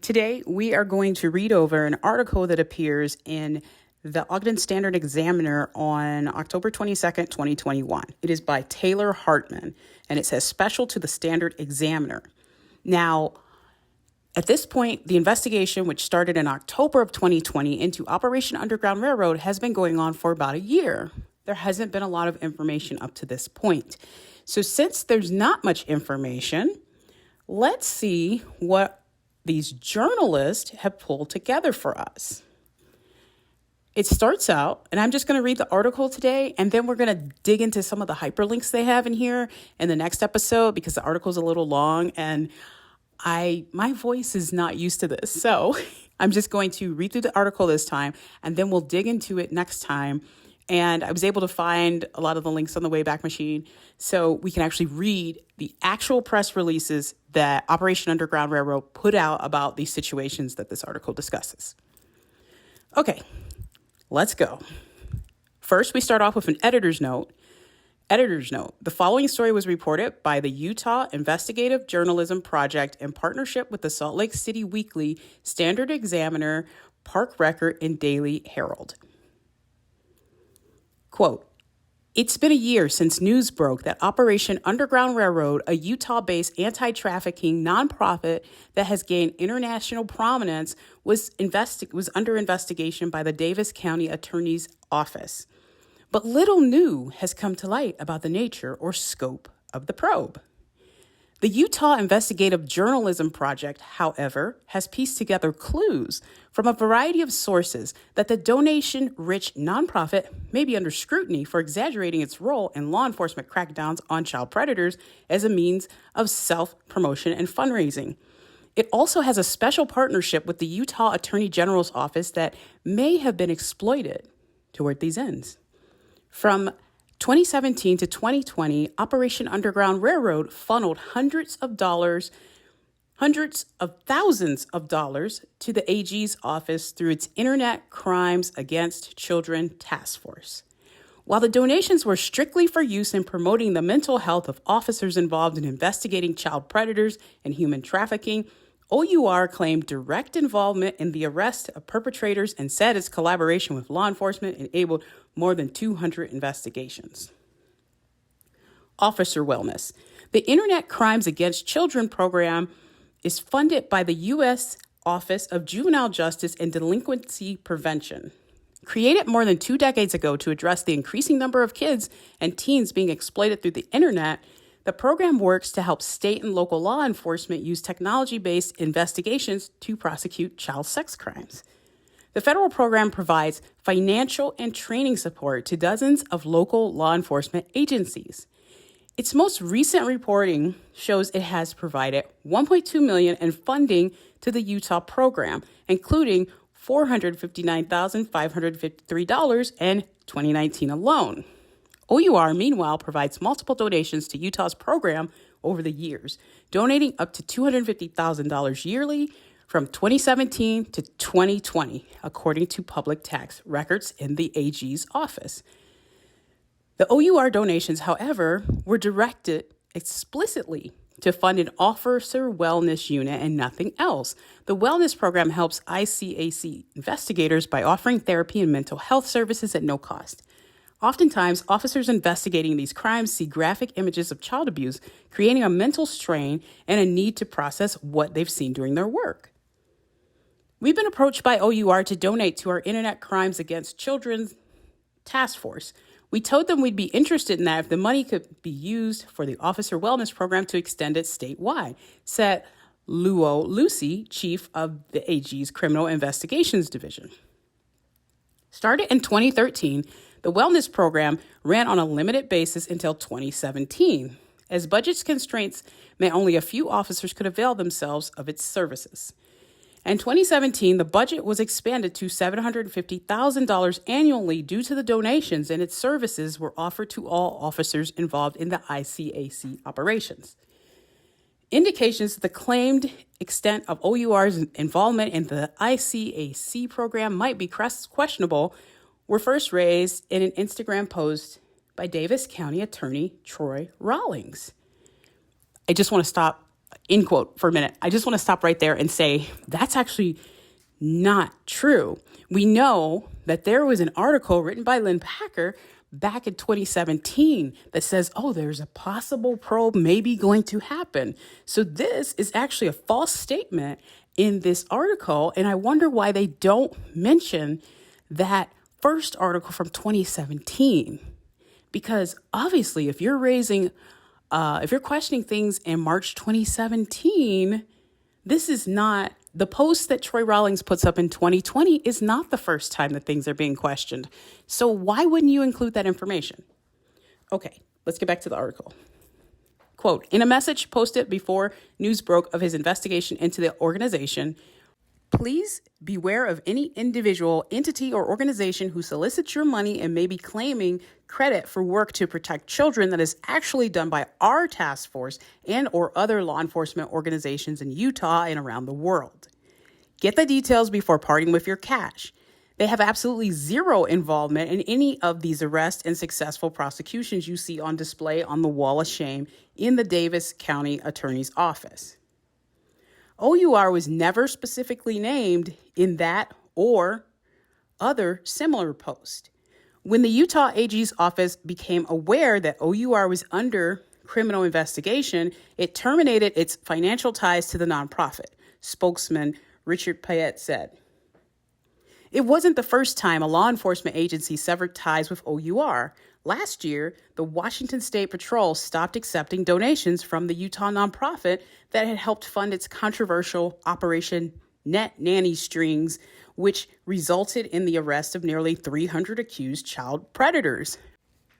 Today, we are going to read over an article that appears in the Ogden Standard-Examiner on October 22nd, 2021. It is by Taylor Hartman, and it says special to the Standard-Examiner. Now, at this point, the investigation, which started in October of 2020 into Operation Underground Railroad, has been going on for about a year. There hasn't been a lot of information up to this point. So since there's not much information, let's see what these journalists have pulled together for us. It starts out, and I'm just going to read the article today, and then we're going to dig into some of the hyperlinks they have in here in the next episode because the article's a little long, and my voice is not used to this. So I'm just going to read through the article this time, and then we'll dig into it next time. And I was able to find a lot of the links on the Wayback Machine so we can actually read the actual press releases that Operation Underground Railroad put out about these situations that this article discusses. Okay, let's go. First, we start off with an editor's note. Editor's note, the following story was reported by the Utah Investigative Journalism Project in partnership with the Salt Lake City Weekly, Standard-Examiner, Park Record, and Daily Herald. Quote, it's been a year since news broke that Operation Underground Railroad, a Utah-based anti-trafficking nonprofit that has gained international prominence, was under investigation by the Davis County Attorney's Office. But little new has come to light about the nature or scope of the probe. The Utah Investigative Journalism Project, however, has pieced together clues from a variety of sources that the donation-rich nonprofit may be under scrutiny for exaggerating its role in law enforcement crackdowns on child predators as a means of self-promotion and fundraising. It also has a special partnership with the Utah Attorney General's office that may have been exploited toward these ends. From 2017 to 2020, Operation Underground Railroad funneled hundreds of thousands of dollars to the AG's office through its Internet Crimes Against Children Task Force. While the donations were strictly for use in promoting the mental health of officers involved in investigating child predators and human trafficking, O.U.R. claimed direct involvement in the arrest of perpetrators and said its collaboration with law enforcement enabled more than 200 investigations. Officer Wellness. The Internet Crimes Against Children program is funded by the U.S. Office of Juvenile Justice and Delinquency Prevention. Created more than 2 decades ago to address the increasing number of kids and teens being exploited through the internet, the program works to help state and local law enforcement use technology-based investigations to prosecute child sex crimes. The federal program provides financial and training support to dozens of local law enforcement agencies. Its most recent reporting shows it has provided $1.2 million in funding to the Utah program, including $459,553 in 2019 alone. O.U.R. meanwhile, provides multiple donations to Utah's program over the years, donating up to $250,000 yearly from 2017 to 2020, according to public tax records in the AG's office. The O.U.R. donations, however, were directed explicitly to fund an officer wellness unit and nothing else. The wellness program helps ICAC investigators by offering therapy and mental health services at no cost. Oftentimes, officers investigating these crimes see graphic images of child abuse, creating a mental strain and a need to process what they've seen during their work. We've been approached by O.U.R. to donate to our Internet Crimes Against Children Task Force. We told them we'd be interested in that if the money could be used for the Officer Wellness Program to extend it statewide, said Luo Lucy, chief of the AG's Criminal Investigations Division. Started in 2013, the wellness program ran on a limited basis until 2017. As budget constraints meant only a few officers could avail themselves of its services. In 2017, the budget was expanded to $750,000 annually due to the donations, and its services were offered to all officers involved in the ICAC operations. Indications of the claimed extent of O.U.R.'s involvement in the ICAC program might be questionable were first raised in an Instagram post by Davis County Attorney Troy Rawlings. I just want to stop end quote, for a minute. I just want to stop right there and say that's actually not true. We know that there was an article written by Lynn Packer back in 2017 that says, oh, there's a possible probe maybe going to happen. So this is actually a false statement in this article. And I wonder why they don't mention that first article from 2017. Because obviously, if you're questioning things in March 2017, this is not the post that Troy Rawlings puts up in 2020 is not the first time that things are being questioned. So why wouldn't you include that information? Okay, let's get back to the article. Quote, in a message posted before news broke of his investigation into the organization, please beware of any individual, entity, or organization who solicits your money and may be claiming credit for work to protect children that is actually done by our task force and or other law enforcement organizations in Utah and around the world. Get the details before parting with your cash. They have absolutely zero involvement in any of these arrests and successful prosecutions you see on display on the wall of shame in the Davis County Attorney's Office. O.U.R. was never specifically named in that or other similar post. When the Utah AG's office became aware that O.U.R. was under criminal investigation, it terminated its financial ties to the nonprofit, spokesman Richard Payette said. It wasn't the first time a law enforcement agency severed ties with O.U.R. Last year, the Washington State Patrol stopped accepting donations from the Utah nonprofit that had helped fund its controversial Operation Net Nanny Strings, which resulted in the arrest of nearly 300 accused child predators,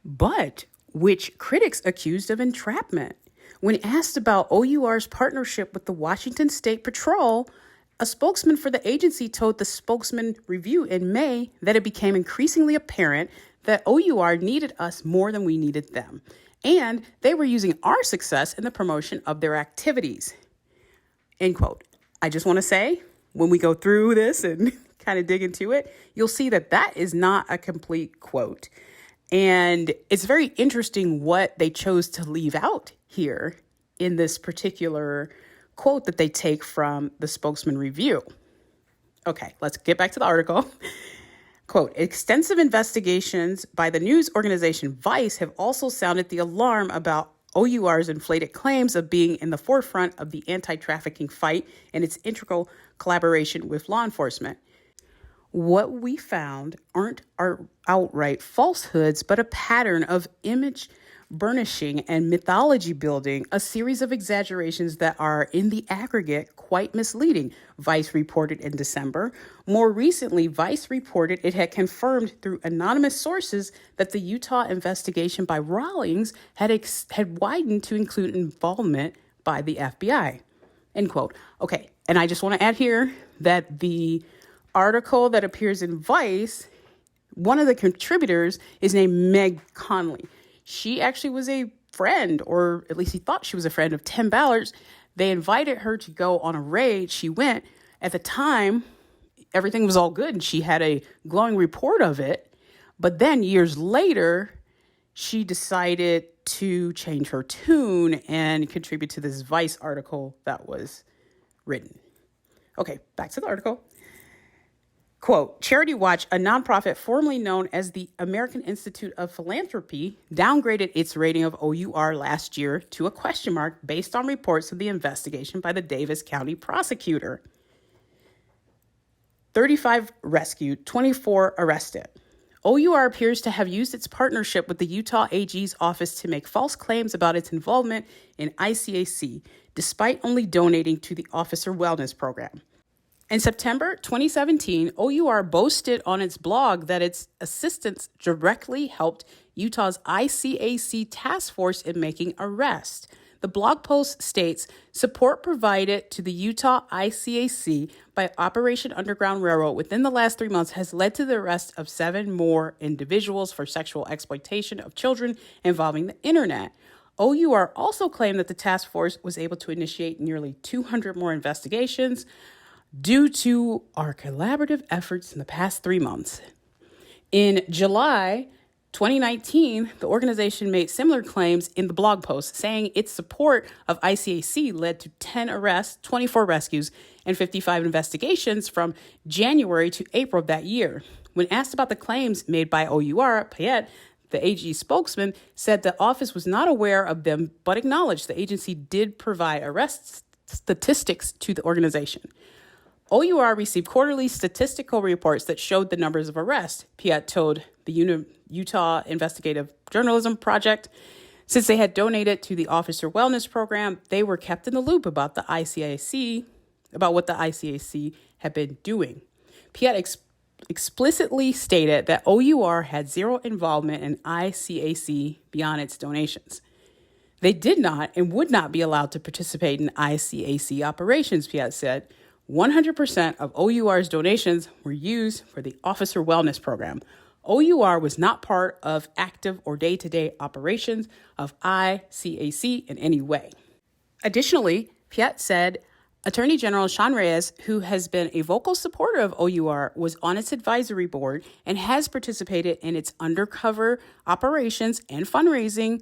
but which critics accused of entrapment. When asked about O.U.R.'s partnership with the Washington State Patrol, a spokesman for the agency told the Spokesman Review in May that it became increasingly apparent that O.U.R. needed us more than we needed them, and they were using our success in the promotion of their activities. End quote. I just want to say, when we go through this and kind of dig into it, you'll see that that is not a complete quote. And it's very interesting what they chose to leave out here in this particular quote that they take from the Spokesman Review. Okay, let's get back to the article. Quote, extensive investigations by the news organization Vice have also sounded the alarm about O.U.R.'s inflated claims of being in the forefront of the anti-trafficking fight and its integral collaboration with law enforcement. What we found aren't outright falsehoods, but a pattern of image burnishing and mythology building, a series of exaggerations that are, in the aggregate, quite misleading, Vice reported in December. More recently, Vice reported it had confirmed through anonymous sources that the Utah investigation by Rawlings had widened to include involvement by the FBI. End quote. Okay, and I just want to add here that the article that appears in Vice, one of the contributors is named Meg Conley. She actually was a friend, or at least he thought she was a friend of Tim Ballard's. They invited her to go on a raid. She went. At the time, everything was all good, and she had a glowing report of it. But then years later, she decided to change her tune and contribute to this Vice article that was written. Okay, back to the article. Quote, Charity Watch, a nonprofit formerly known as the American Institute of Philanthropy, downgraded its rating of O.U.R. last year to a question mark based on reports of the investigation by the Davis County prosecutor. 35 rescued, 24 arrested. O.U.R. appears to have used its partnership with the Utah AG's office to make false claims about its involvement in ICAC, despite only donating to the Officer Wellness Program. In September 2017, O.U.R. boasted on its blog that its assistance directly helped Utah's ICAC task force in making arrests. The blog post states, support provided to the Utah ICAC by Operation Underground Railroad within the last 3 months has led to the arrest of 7 more individuals for sexual exploitation of children involving the internet. O.U.R. also claimed that the task force was able to initiate nearly 200 more investigations due to our collaborative efforts in the past 3 months. In July 2019, the organization made similar claims in the blog post, saying its support of ICAC led to 10 arrests, 24 rescues, and 55 investigations from January to April of that year. When asked about the claims made by O.U.R., Payette, the AG spokesman, said the office was not aware of them, but acknowledged the agency did provide arrest statistics to the organization. O.U.R. received quarterly statistical reports that showed the numbers of arrests, Payette told the Utah Investigative Journalism Project. Since they had donated to the Officer Wellness Program, they were kept in the loop about what the ICAC had been doing. Payette explicitly stated that O.U.R. had zero involvement in ICAC beyond its donations. They did not and would not be allowed to participate in ICAC operations, Payette said. 100% of O.U.R.'s donations were used for the Officer Wellness Program. O.U.R. was not part of active or day-to-day operations of ICAC in any way. Additionally, Payette said Attorney General Sean Reyes, who has been a vocal supporter of O.U.R., was on its advisory board and has participated in its undercover operations and fundraising,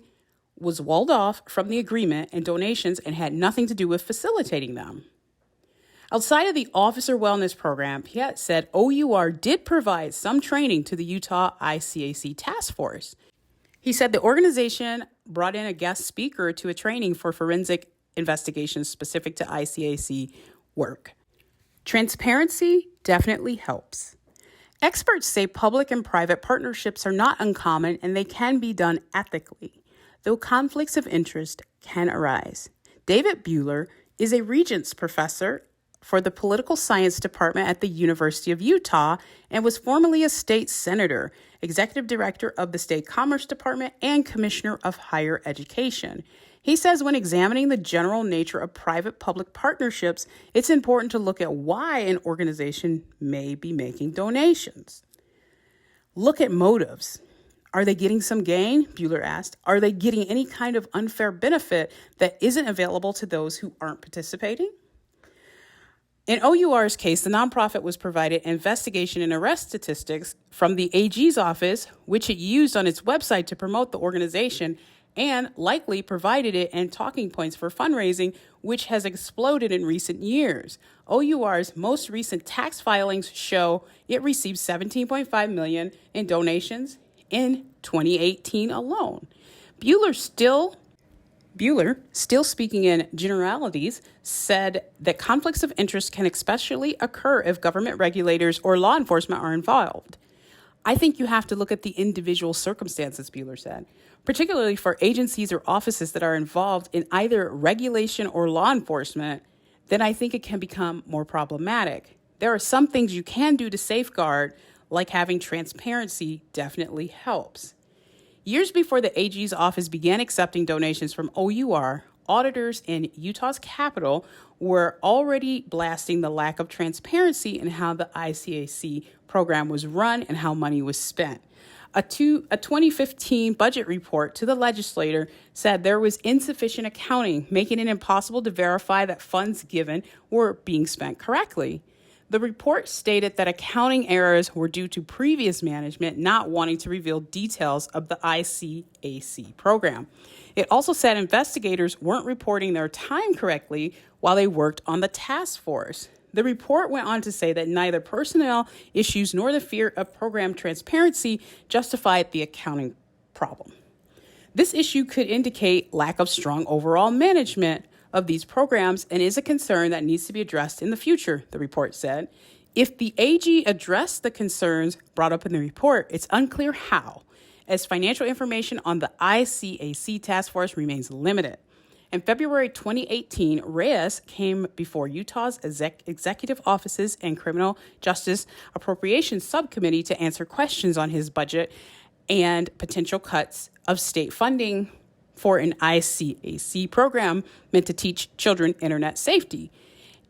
was walled off from the agreement and donations and had nothing to do with facilitating them. Outside of the Officer Wellness Program, Payette said O.U.R. did provide some training to the Utah ICAC task force. He said the organization brought in a guest speaker to a training for forensic investigations specific to ICAC work. Transparency definitely helps. Experts say public and private partnerships are not uncommon and they can be done ethically, though conflicts of interest can arise. David Buehler is a Regents professor for the Political Science Department at the University of Utah and was formerly a state senator, executive director of the State Commerce Department, and commissioner of higher education. He says when examining the general nature of private-public partnerships, it's important to look at why an organization may be making donations. Look at motives. Are they getting some gain? Buehler asked. Are they getting any kind of unfair benefit that isn't available to those who aren't participating? In O.U.R.'s case, the nonprofit was provided investigation and arrest statistics from the AG's office, which it used on its website to promote the organization, and likely provided it and talking points for fundraising, which has exploded in recent years. O.U.R.'s most recent tax filings show it received $17.5 million in donations in 2018 alone. Buehler, still speaking in generalities, said that conflicts of interest can especially occur if government regulators or law enforcement are involved. I think you have to look at the individual circumstances, Buehler said, particularly for agencies or offices that are involved in either regulation or law enforcement. Then I think it can become more problematic. There are some things you can do to safeguard, like having transparency definitely helps. Years before the AG's office began accepting donations from O.U.R., auditors in Utah's Capitol were already blasting the lack of transparency in how the ICAC program was run and how money was spent. A 2015 budget report to the legislature said there was insufficient accounting, making it impossible to verify that funds given were being spent correctly. The report stated that accounting errors were due to previous management not wanting to reveal details of the ICAC program. It also said investigators weren't reporting their time correctly while they worked on the task force. The report went on to say that neither personnel issues nor the fear of program transparency justified the accounting problem. This issue could indicate lack of strong overall management of these programs and is a concern that needs to be addressed in the future, the report said. If the AG addressed the concerns brought up in the report, it's unclear how, as financial information on the ICAC task force remains limited. In February 2018, Reyes came before Utah's Executive Offices and Criminal Justice Appropriations Subcommittee to answer questions on his budget and potential cuts of state funding for an ICAC program meant to teach children internet safety.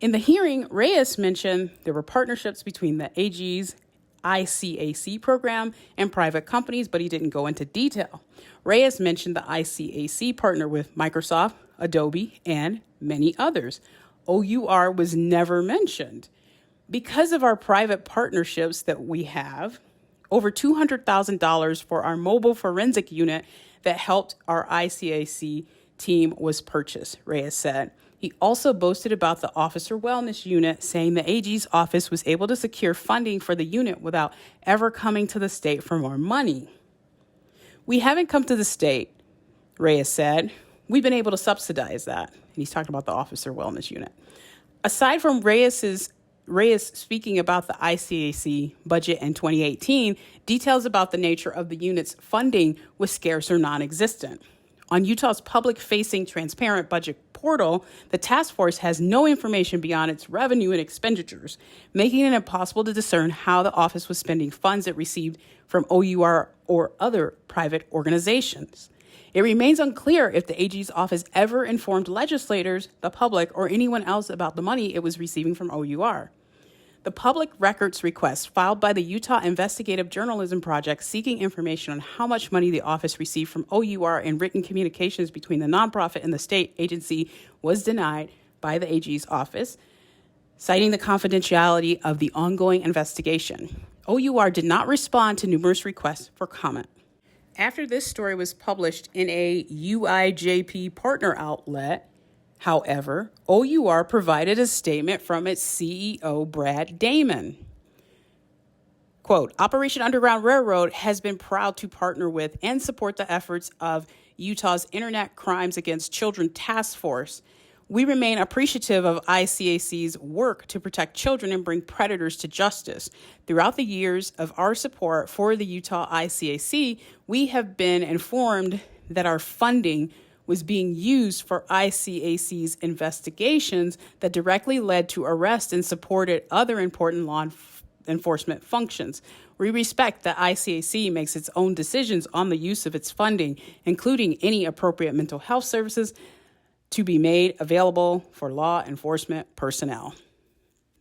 In the hearing, Reyes mentioned there were partnerships between the AG's ICAC program and private companies, but he didn't go into detail. Reyes mentioned the ICAC partner with Microsoft, Adobe, and many others. O.U.R. was never mentioned. Because of our private partnerships that we have, over $200,000 for our mobile forensic unit that helped our ICAC team was purchased, Reyes said. He also boasted about the officer wellness unit, saying the AG's office was able to secure funding for the unit without ever coming to the state for more money. We haven't come to the state, Reyes said. We've been able to subsidize that. And he's talking about the officer wellness unit. Aside from Reyes speaking about the ICAC budget in 2018, details about the nature of the unit's funding was scarce or non-existent. On Utah's public-facing transparent budget portal, the task force has no information beyond its revenue and expenditures, making it impossible to discern how the office was spending funds it received from O.U.R. or other private organizations. It remains unclear if the AG's office ever informed legislators, the public, or anyone else about the money it was receiving from O.U.R. The public records request filed by the Utah Investigative Journalism Project seeking information on how much money the office received from O.U.R. in written communications between the nonprofit and the state agency was denied by the AG's office, citing the confidentiality of the ongoing investigation. O.U.R. did not respond to numerous requests for comment. After this story was published in a UIJP partner outlet, however, O.U.R. provided a statement from its CEO, Brad Damon. Quote, Operation Underground Railroad has been proud to partner with and support the efforts of Utah's Internet Crimes Against Children Task Force. We remain appreciative of ICAC's work to protect children and bring predators to justice. Throughout the years of our support for the Utah ICAC, we have been informed that our funding was being used for ICAC's investigations that directly led to arrest and supported other important law enforcement functions. We respect that ICAC makes its own decisions on the use of its funding, including any appropriate mental health services to be made available for law enforcement personnel.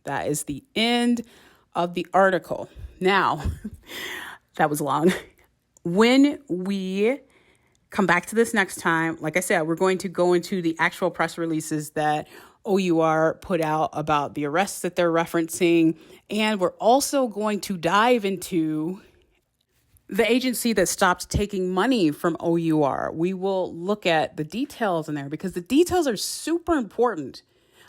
That is the end of the article. Now, that was long. When we come back to this next time, like I said, we're going to go into the actual press releases that O.U.R. put out about the arrests that they're referencing. And we're also going to dive into the agency that stopped taking money from O.U.R. We will look at the details in there because the details are super important.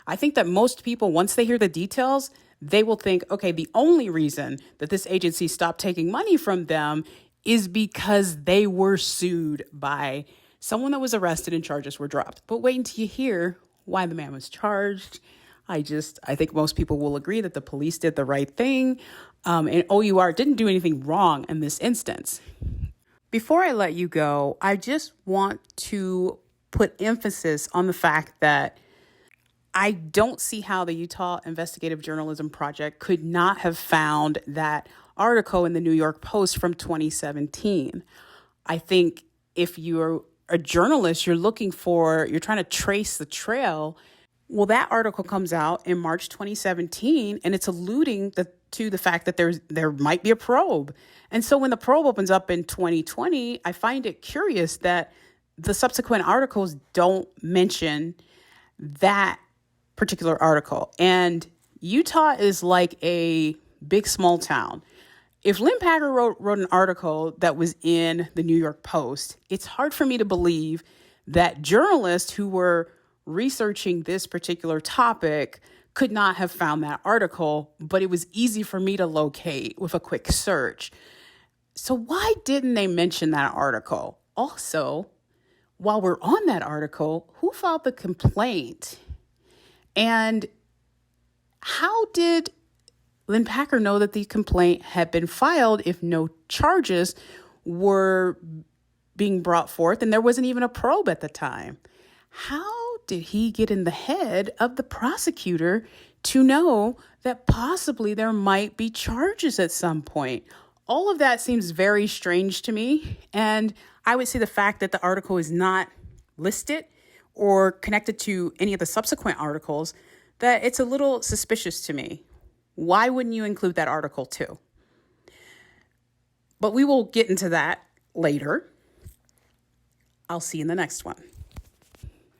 I think that most people, once they hear the details, they will think, okay, the only reason that this agency stopped taking money from them is because they were sued by someone that was arrested and charges were dropped. But wait until you hear why the man was charged. I think most people will agree that the police did the right thing. And O.U.R. didn't do anything wrong in this instance. Before I let you go, I just want to put emphasis on the fact that I don't see how the Utah Investigative Journalism Project could not have found that article in the New York Post from 2017. I think if you're a journalist, you're trying to trace the trail. Well, that article comes out in March 2017, and it's alluding to the fact that there might be a probe. And so when the probe opens up in 2020, I find it curious that the subsequent articles don't mention that particular article. And Utah is like a big, small town. If Lynn Packer wrote an article that was in the New York Post, it's hard for me to believe that journalists who were researching this particular topic could not have found that article, but it was easy for me to locate with a quick search. So why didn't they mention that article? Also, while we're on that article, who filed the complaint? And how did Lynn Packer know that the complaint had been filed if no charges were being brought forth and there wasn't even a probe at the time? How did he get in the head of the prosecutor to know that possibly there might be charges at some point? All of that seems very strange to me. And I would say the fact that the article is not listed or connected to any of the subsequent articles, that it's a little suspicious to me. Why wouldn't you include that article too? But we will get into that later. I'll see you in the next one.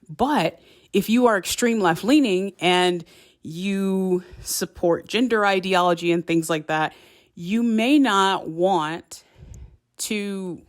But if you are extreme left-leaning and you support gender ideology and things like that, you may not want to